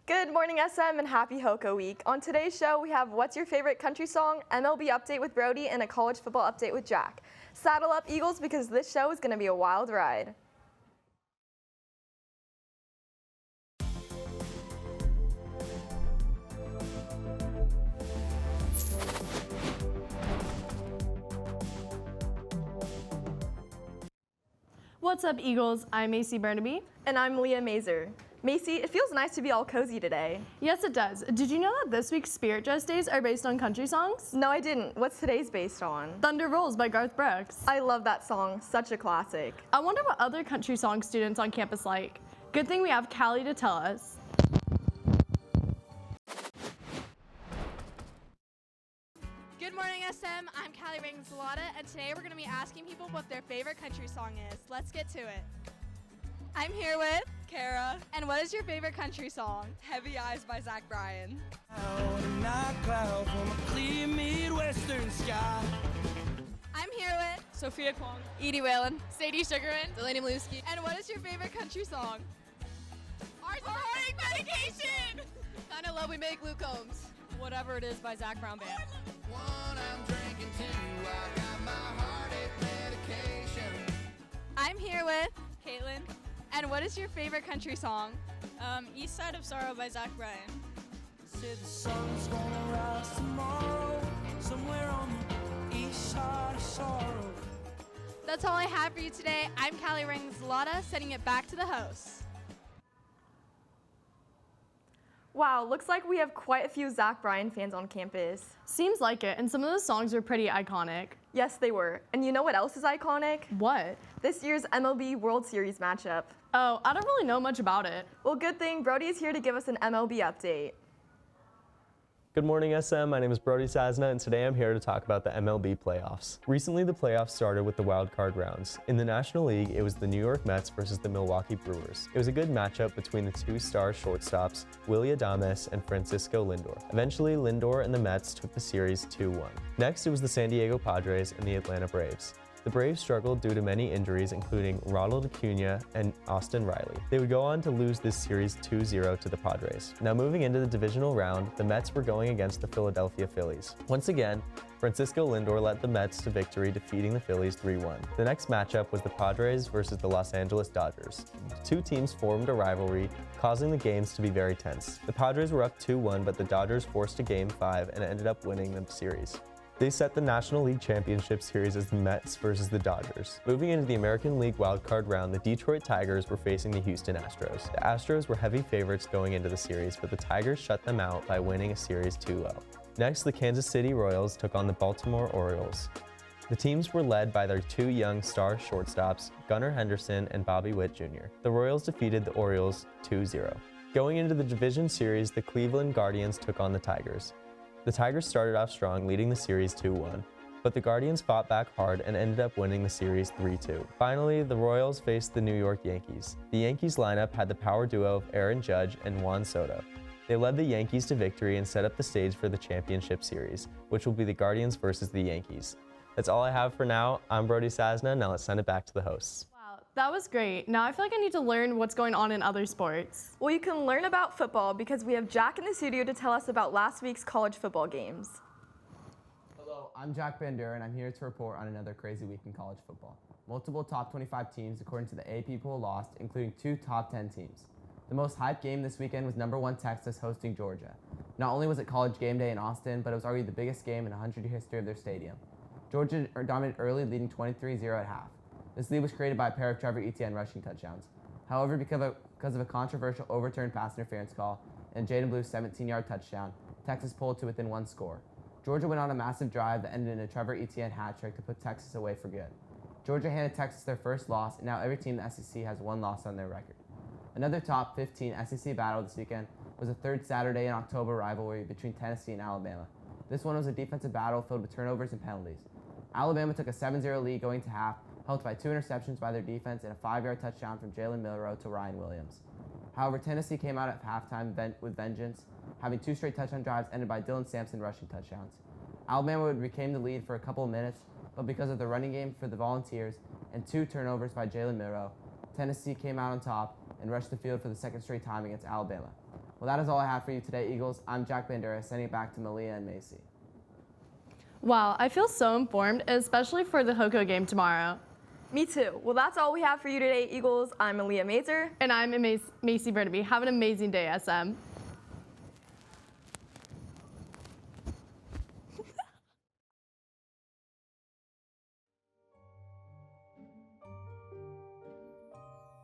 Good morning, SM, and happy Hoka Week. On today's show, we have What's Your Favorite Country Song, MLB Update with Brody, and a college football update with Jack. Saddle up, Eagles, because this show is going to be a wild ride. What's up, Eagles? I'm Macy Burnaby. And I'm Leah Mazer. Macy, it feels nice to be all cozy today. Yes, it does. Did you know that this week's Spirit Dress Days are based on country songs? No, I didn't. What's today's based on? Thunder Rolls by Garth Brooks. I love that song. Such a classic. I wonder what other country song students on campus like. Good thing we have Callie to tell us. Good morning, SM. I'm Callie Reagan-Zalata, and today we're going to be asking people what their favorite country song is. Let's get to it. I'm here with Kara. And what is your favorite country song? Heavy Eyes by Zach Bryan. Out a night cloud from a clear Midwestern sky. I'm here with Sophia Kwong. Edie Whalen. Sadie Sugarin. Delaney Maluski. And what is your favorite country song? Our heartache medication! Kinda Love We Make, Luke Combs. Whatever it is by Zach Brown Band. One, I'm drinking two. I got my heartache medication. I'm here with Caitlin. And what is your favorite country song? East Side of Sorrow by Zach Bryan. Said the sun's gonna rise tomorrow, somewhere on the east side of sorrow. That's all I have for you today. I'm Callie Reagan-Zalata, sending it back to the hosts. Wow, looks like we have quite a few Zach Bryan fans on campus. Seems like it, and some of the songs are pretty iconic. Yes, they were. And you know what else is iconic? What? This year's MLB World Series matchup. Oh, I don't really know much about it. Well, good thing Brody is here to give us an MLB update. Good morning, SM. My name is Brody Sazna, and today I'm here to talk about the MLB playoffs. Recently, the playoffs started with the wild card rounds. In the National League, it was the New York Mets versus the Milwaukee Brewers. It was a good matchup between the two star shortstops, Willy Adames and Francisco Lindor. Eventually, Lindor and the Mets took the series 2-1. Next, it was the San Diego Padres and the Atlanta Braves. The Braves struggled due to many injuries, including Ronald Acuna and Austin Riley. They would go on to lose this series 2-0 to the Padres. Now moving into the divisional round, the Mets were going against the Philadelphia Phillies. Once again, Francisco Lindor led the Mets to victory, defeating the Phillies 3-1. The next matchup was the Padres versus the Los Angeles Dodgers. The two teams formed a rivalry, causing the games to be very tense. The Padres were up 2-1, but the Dodgers forced a Game 5 and ended up winning the series. They set the National League Championship Series as the Mets versus the Dodgers. Moving into the American League wildcard round, the Detroit Tigers were facing the Houston Astros. The Astros were heavy favorites going into the series, but the Tigers shut them out by winning a series 2-0. Next, the Kansas City Royals took on the Baltimore Orioles. The teams were led by their two young star shortstops, Gunnar Henderson and Bobby Witt Jr. The Royals defeated the Orioles 2-0. Going into the division series, the Cleveland Guardians took on the Tigers. The Tigers started off strong, leading the series 2-1, but the Guardians fought back hard and ended up winning the series 3-2. Finally, the Royals faced the New York Yankees. The Yankees lineup had the power duo of Aaron Judge and Juan Soto. They led the Yankees to victory and set up the stage for the championship series, which will be the Guardians versus the Yankees. That's all I have for now. I'm Brody Sazna. Now let's send it back to the hosts. Wow, that was great. Now I feel like I need to learn what's going on in other sports. Well, you can learn about football because we have Jack in the studio to tell us about last week's college football games. Hello, I'm Jack Bandura, and I'm here to report on another crazy week in college football. Multiple top 25 teams, according to the AP poll, lost, including 2 top 10 teams. The most hyped game this weekend was #1 Texas hosting Georgia. Not only was it college game day in Austin, but it was already the biggest game in the 100-year history of their stadium. Georgia dominated early, leading 23-0 at half. This lead was created by a pair of Trevor Etienne rushing touchdowns. However, because of a controversial overturned pass interference call and Jaden Blue's 17-yard touchdown, Texas pulled to within 1 score. Georgia went on a massive drive that ended in a Trevor Etienne hat trick to put Texas away for good. Georgia handed Texas their first loss, and now every team in the SEC has 1 loss on their record. Another top 15 SEC battle this weekend was a third Saturday in October rivalry between Tennessee and Alabama. This one was a defensive battle filled with turnovers and penalties. Alabama took a 7-0 lead going to half, helped by 2 interceptions by their defense and a 5-yard touchdown from Jalen Milroe to Ryan Williams. However, Tennessee came out at halftime with vengeance, having 2 straight touchdown drives ended by Dylan Sampson rushing touchdowns. Alabama would reclaim the lead for a couple of minutes, but because of the running game for the Volunteers and 2 turnovers by Jalen Milroe, Tennessee came out on top and rushed the field for the second straight time against Alabama. Well, that is all I have for you today, Eagles. I'm Jack Bandera, sending it back to Malia and Macy. Wow, I feel so informed, especially for the Hoko game tomorrow. Me too. Well, that's all we have for you today, Eagles. I'm Aaliyah Mazer. And I'm Macy Burnaby. Have an amazing day, SM.